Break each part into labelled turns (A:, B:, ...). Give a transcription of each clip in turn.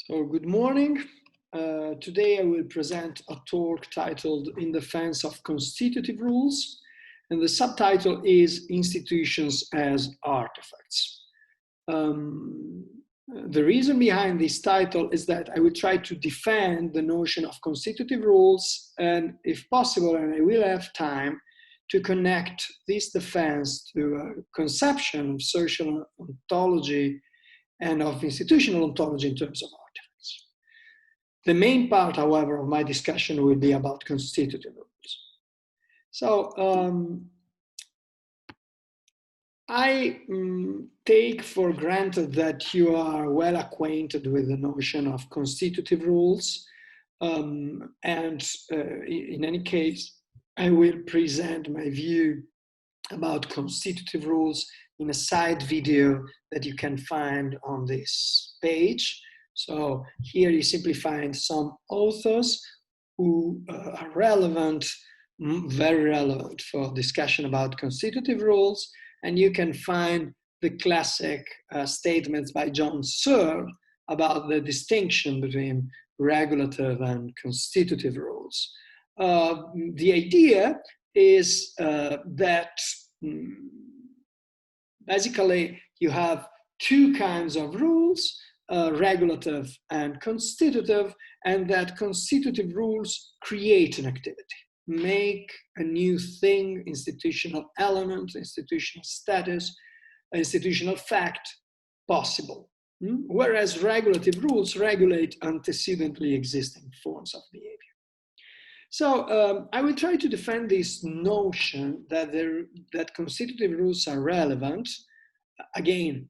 A: So good morning. Today I will present a talk titled In Defense of Constitutive Rules, and the subtitle is Institutions as Artifacts. The reason behind this title is that I will try to defend the notion of constitutive rules, and if possible, and I will have time, to connect this defense to a conception of social ontology and of institutional ontology in terms of artifacts. The main part, however, of my discussion will be about constitutive rules. So I take for granted that you are well acquainted with the notion of constitutive rules. In any case, I will present my view about constitutive rules in a side video that you can find on this page. So here you simply find some authors who are relevant, very relevant for discussion about constitutive rules. And you can find the classic statements by John Searle about the distinction between regulative and constitutive rules. The idea is that basically you have two kinds of rules, regulative and constitutive, and that constitutive rules create an activity, make a new thing, institutional element, institutional status, institutional fact possible. Whereas regulative rules regulate antecedently existing forms of behavior. So I will try to defend this notion that constitutive rules are relevant. Again,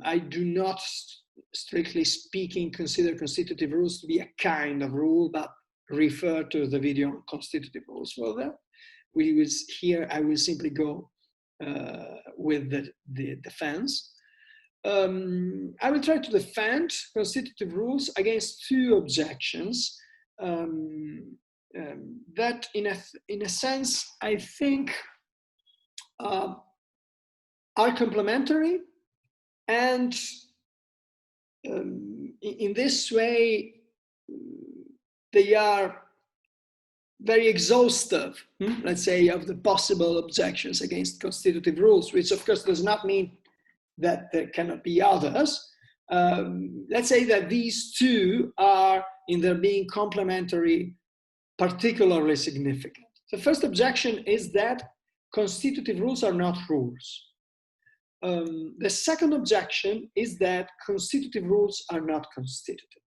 A: I do not, strictly speaking, consider constitutive rules to be a kind of rule, but refer to the video on constitutive rules for that. Here I will simply go with the defense. I will try to defend constitutive rules against two objections that in a sense, I think are complementary, and in this way, they are very exhaustive, let's say, of the possible objections against constitutive rules, which of course does not mean that there cannot be others. Let's say that these two are, in their being complementary, particularly significant. The first objection is that constitutive rules are not rules. The second objection is that constitutive rules are not constitutive.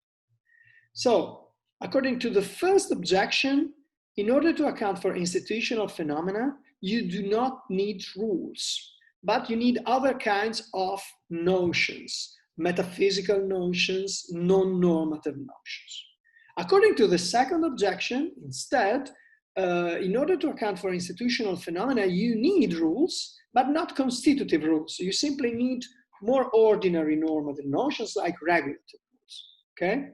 A: So, according to the first objection, in order to account for institutional phenomena, you do not need rules, but you need other kinds of notions, metaphysical notions, non-normative notions. According to the second objection, instead, in order to account for institutional phenomena, you need rules, but not constitutive rules. You simply need more ordinary normative notions like regulative rules, okay?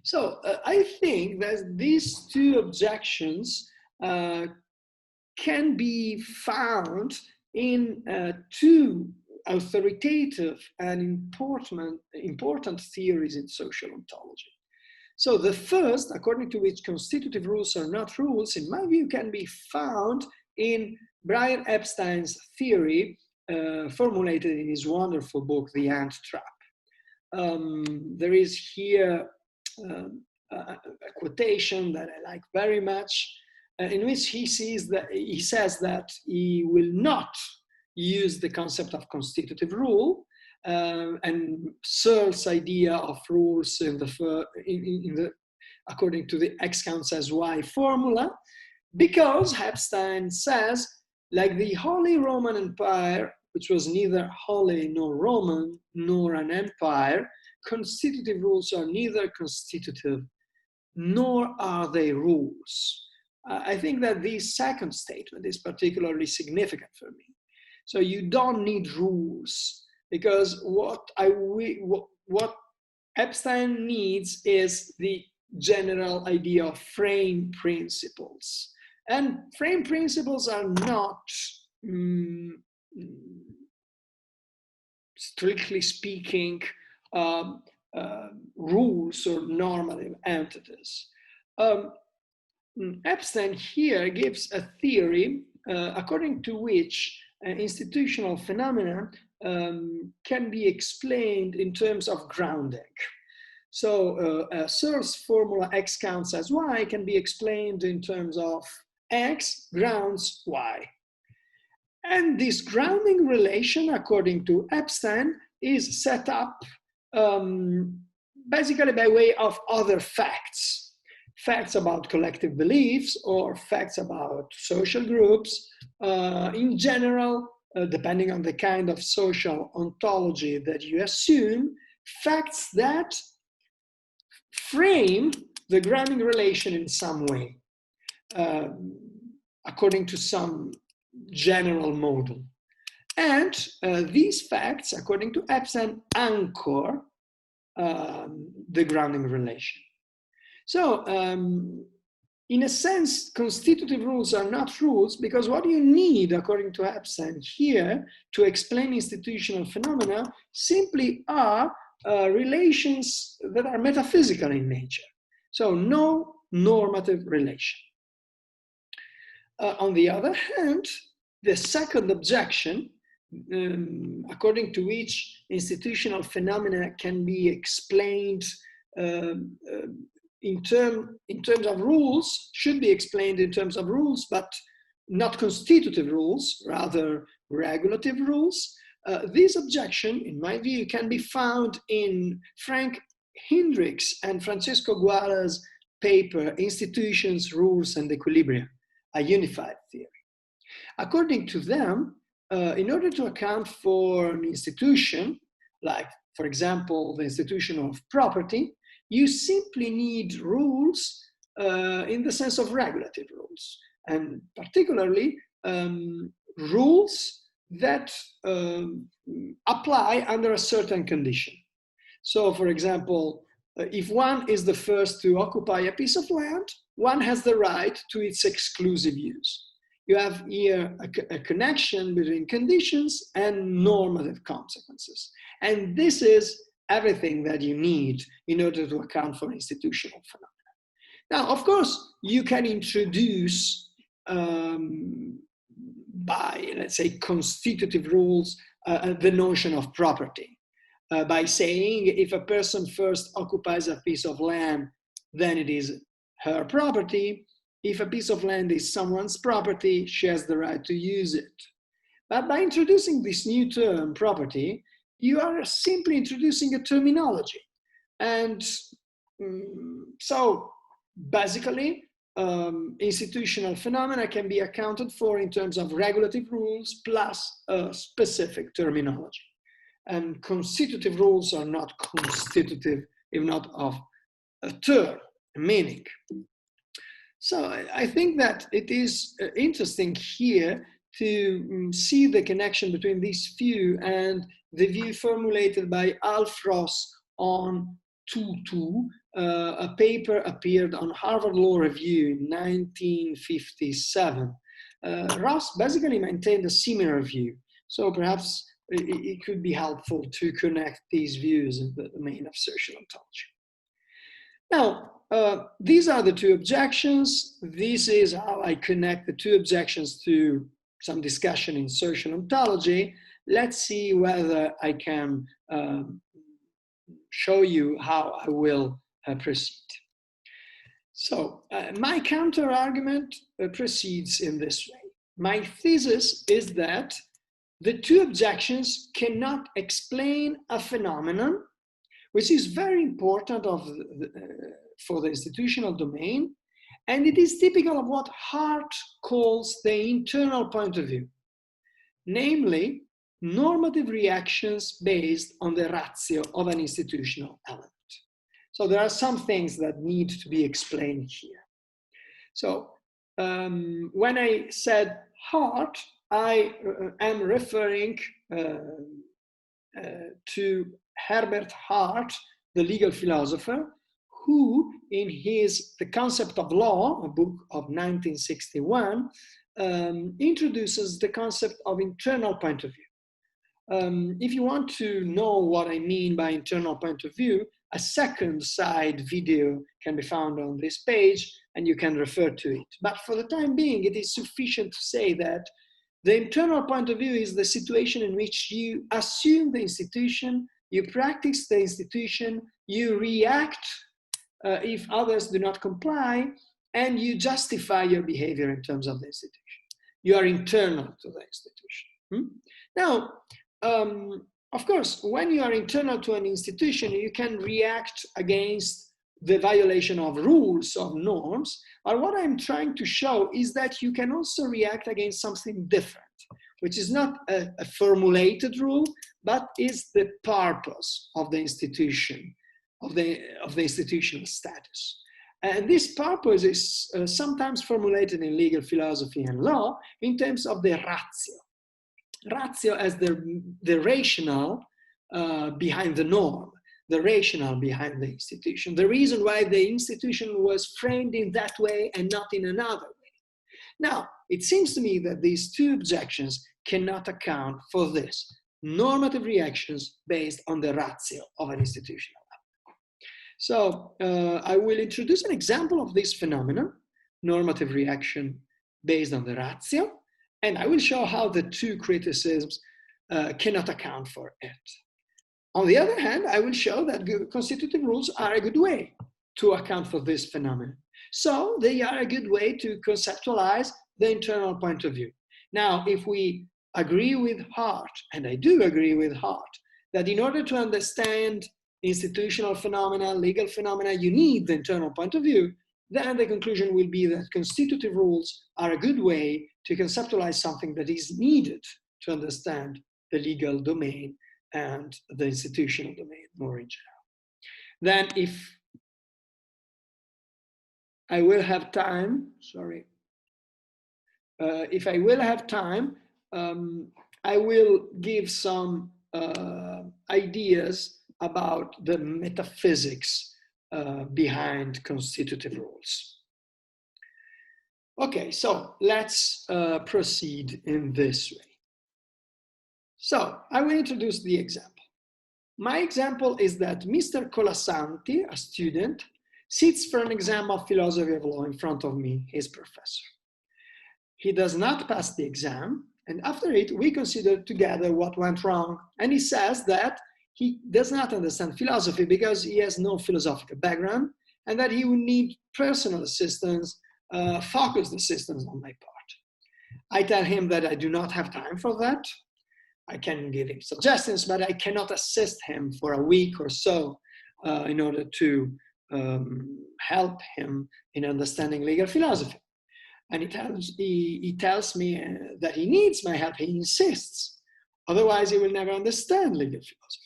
A: So I think that these two objections can be found in two authoritative and important theories in social ontology. So the first, according to which constitutive rules are not rules, in my view, can be found in Brian Epstein's theory formulated in his wonderful book, The Ant Trap. There is here a quotation that I like very much, in which he says that he will not use the concept of constitutive rule, and Searle's idea of rules according to the X counts as Y formula, because Epstein says, like the Holy Roman Empire, which was neither holy nor Roman nor an empire, constitutive rules are neither constitutive nor are they rules. I think that this second statement is particularly significant for me. So you don't need rules, because what Epstein needs is the general idea of frame principles. And frame principles are not, strictly speaking, rules or normative entities. Epstein here gives a theory according to which institutional phenomena can be explained in terms of grounding. So a Searle's formula X counts as Y can be explained in terms of X grounds Y. And this grounding relation, according to Epstein, is set up basically by way of other facts. Facts about collective beliefs or facts about social groups. In general, depending on the kind of social ontology that you assume, facts that frame the grounding relation in some way, according to some general model. And these facts, according to Epstein, anchor the grounding relation. So, in a sense, constitutive rules are not rules, because what you need, according to Epstein here, to explain institutional phenomena simply are relations that are metaphysical in nature. So no normative relation. On the other hand, the second objection, according to which institutional phenomena can be explained in terms of rules, should be explained in terms of rules, but not constitutive rules, rather regulative rules. This objection, in my view, can be found in Frank Hendricks and Francisco Guara's paper, Institutions, Rules, and Equilibrium, a Unified Theory. According to them, in order to account for an institution, like, for example, the institution of property, you simply need rules in the sense of regulative rules, and particularly rules that apply under a certain condition. So, for example, if one is the first to occupy a piece of land, one has the right to its exclusive use. You have here a connection between conditions and normative consequences. And this is everything that you need in order to account for institutional phenomena. Now, of course, you can introduce by, let's say, constitutive rules, the notion of property. By saying if a person first occupies a piece of land, then it is her property. If a piece of land is someone's property, she has the right to use it. But by introducing this new term, property, you are simply introducing a terminology. And so basically, institutional phenomena can be accounted for in terms of regulative rules plus a specific terminology. And constitutive rules are not constitutive, if not of a term, a meaning. So I think that it is interesting here to see the connection between this view and the view formulated by Alf Ross on 2.2, a paper appeared on Harvard Law Review in 1957. Ross basically maintained a similar view, so perhaps it could be helpful to connect these views in the domain of social ontology. Now, these are the two objections. This is how I connect the two objections to some discussion in social ontology. Let's see whether I can show you how I will proceed. So my counter argument proceeds in this way. My thesis is that the two objections cannot explain a phenomenon, which is very important for the institutional domain, and it is typical of what Hart calls the internal point of view, namely normative reactions based on the ratio of an institutional element. So there are some things that need to be explained here. So when I said Hart, I am referring to Herbert Hart, the legal philosopher, who in his The Concept of Law, a book of 1961, introduces the concept of internal point of view. If you want to know what I mean by internal point of view, A second side video can be found on this page, and you can refer to it. But for the time being, it is sufficient to say that the internal point of view is the situation in which you assume the institution, you practice the institution, you react if others do not comply, and you justify your behavior in terms of the institution. You are internal to the institution. Now, of course, when you are internal to an institution, you can react against the violation of rules, of norms. But what I'm trying to show is that you can also react against something different, which is not a formulated rule, but is the purpose of the institution, of the institutional status. And this purpose is sometimes formulated in legal philosophy and law in terms of the ratio. Ratio as the rationale behind the norm, the rationale behind the institution, the reason why the institution was framed in that way and not in another way. Now, it seems to me that these two objections cannot account for this, normative reactions based on the ratio of an institutional level. So I will introduce an example of this phenomenon, normative reaction based on the ratio, and I will show how the two criticisms cannot account for it. On the other hand, I will show that constitutive rules are a good way to account for this phenomenon. So they are a good way to conceptualize the internal point of view. Now, if we agree with Hart, and I do agree with Hart, that in order to understand institutional phenomena, legal phenomena, you need the internal point of view, then the conclusion will be that constitutive rules are a good way to conceptualize something that is needed to understand the legal domain and the institutional domain more in general. Then if I will have time, if I will have time, I will give some ideas about the metaphysics behind constitutive rules. Okay, so let's proceed in this way. So I will introduce the example. My example is that Mr. Colasanti, a student, sits for an exam of philosophy of law in front of me, his professor. He does not pass the exam, and after it, we consider together what went wrong. And he says that he does not understand philosophy because he has no philosophical background, and that he would need personal assistance, focused assistance on my part. I tell him that I do not have time for that. I can give him suggestions, but I cannot assist him for a week or so in order to help him in understanding legal philosophy. And he tells me that he needs my help. He insists. Otherwise, he will never understand legal philosophy.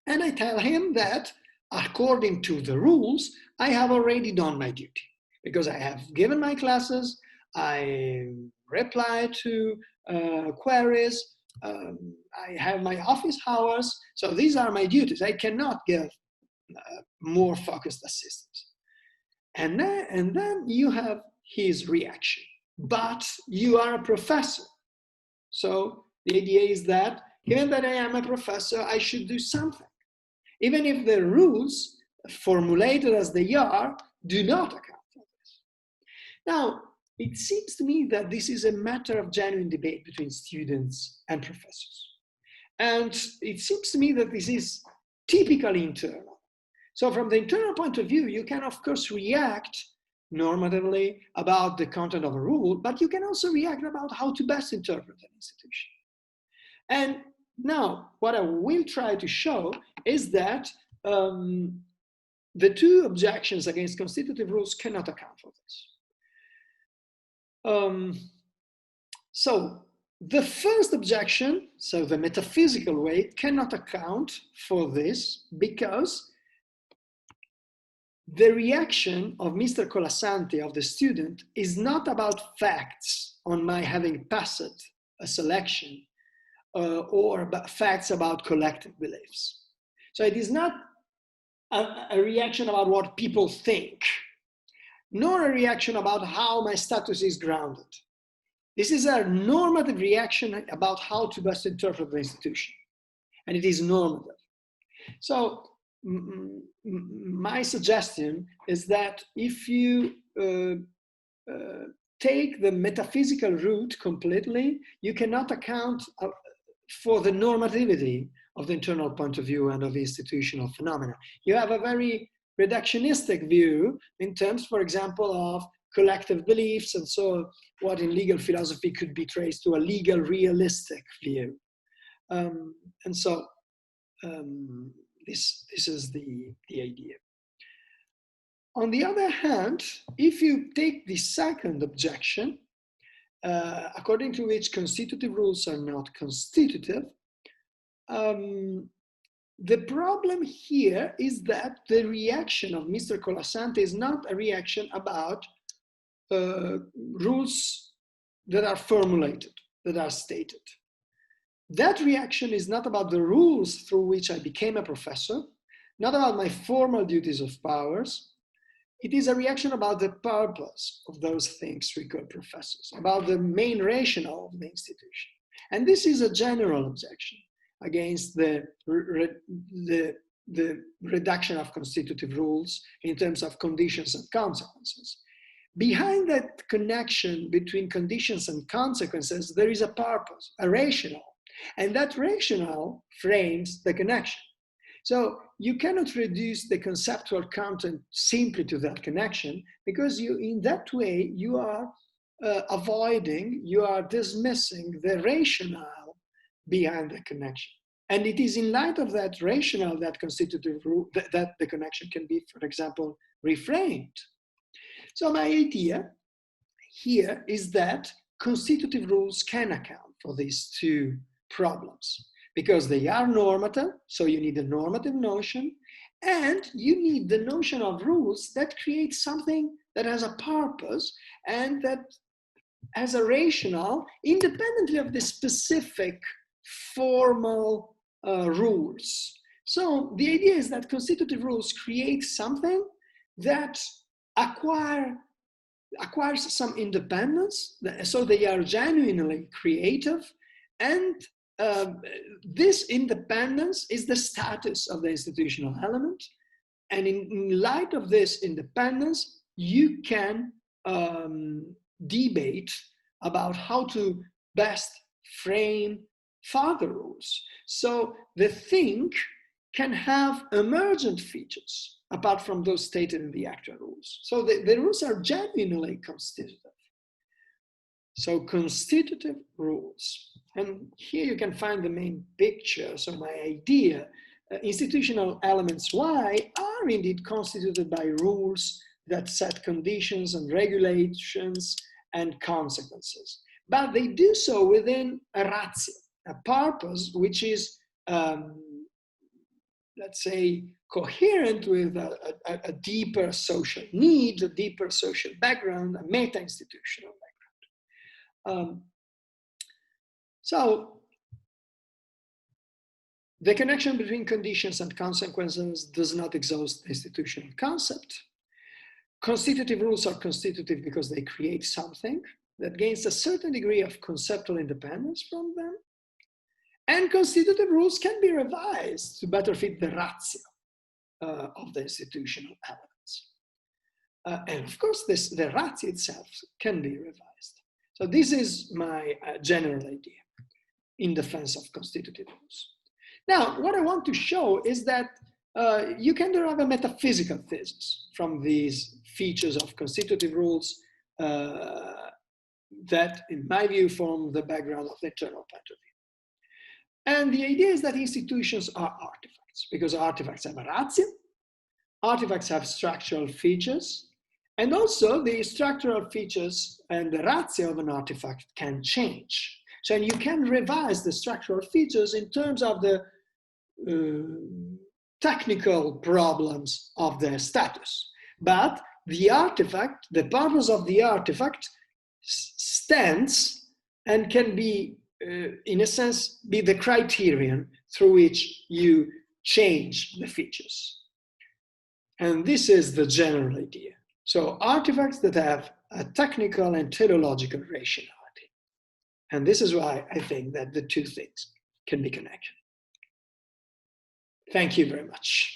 A: And I tell him that according to the rules, I have already done my duty because I have given my classes, I reply to queries, I have my office hours. So these are my duties. I cannot give more focused assistance. And then you have his reaction. But you are a professor. So the idea is that given that I am a professor, I should do something. Even if the rules, formulated as they are, do not account for this. Now, it seems to me that this is a matter of genuine debate between students and professors. And it seems to me that this is typically internal. So from the internal point of view, you can, of course, react normatively about the content of a rule, but you can also react about how to best interpret an institution. And now, what I will try to show is that the two objections against constitutive rules cannot account for this. So the first objection, so the metaphysical way, cannot account for this because the reaction of Mr. Colasanti, of the student, is not about facts on my having passed a selection or about facts about collective beliefs. So it is not a reaction about what people think, nor a reaction about how my status is grounded. This is a normative reaction about how to best interpret the institution, and it is normative. So my suggestion is that if you take the metaphysical route completely, you cannot account for the normativity of the internal point of view and of institutional phenomena. You have a very reductionistic view in terms, for example, of collective beliefs, and so what in legal philosophy could be traced to a legal realistic view. This is the idea. On the other hand, if you take the second objection, according to which constitutive rules are not constitutive, the problem here is that the reaction of Mr. Colasanti is not a reaction about rules that are formulated, that are stated. That reaction is not about the rules through which I became a professor, not about my formal duties of powers. It is a reaction about the purpose of those things we call professors, about the main rationale of the institution. And this is a general objection against the reduction of constitutive rules in terms of conditions and consequences. Behind that connection between conditions and consequences, there is a purpose, a rationale, and that rationale frames the connection. So you cannot reduce the conceptual content simply to that connection, because in that way you are avoiding, you are dismissing the rationale behind the connection. And it is in light of that rationale that constitutive rule, that the connection can be, for example, reframed. So my idea here is that constitutive rules can account for these two problems, because they are normative, so you need a normative notion, and you need the notion of rules that create something that has a purpose and that has a rationale independently of the specific formal rules. So the idea is that constitutive rules create something that acquires some independence, so they are genuinely creative, and this independence is the status of the institutional element. And in light of this independence, you can debate about how to best frame further rules. So the thing can have emergent features apart from those stated in the actual rules. So the rules are genuinely constitutive. So constitutive rules. And here you can find the main picture. So my idea, institutional elements Y are indeed constituted by rules that set conditions and regulations and consequences. But they do so within a ratio, a purpose which is, let's say, coherent with a deeper social need, a deeper social background, a meta-institutional background. So the connection between conditions and consequences does not exhaust the institutional concept. Constitutive rules are constitutive because they create something that gains a certain degree of conceptual independence from them. And constitutive rules can be revised to better fit the ratio of the institutional elements. And of course, the ratio itself can be revised. So this is my general idea in defense of constitutive rules. Now, what I want to show is that you can derive a metaphysical thesis from these features of constitutive rules that, in my view, form the background of the internal point of view. And the idea is that institutions are artifacts, because artifacts have a ratio, artifacts have structural features, and also the structural features and the ratio of an artifact can change. So you can revise the structural features in terms of the technical problems of their status. But the artifact, the purpose of the artifact stands and can be, in a sense, be the criterion through which you change the features. And this is the general idea. So artifacts that have a technical and teleological rationality. And this is why I think that the two things can be connected. Thank you very much.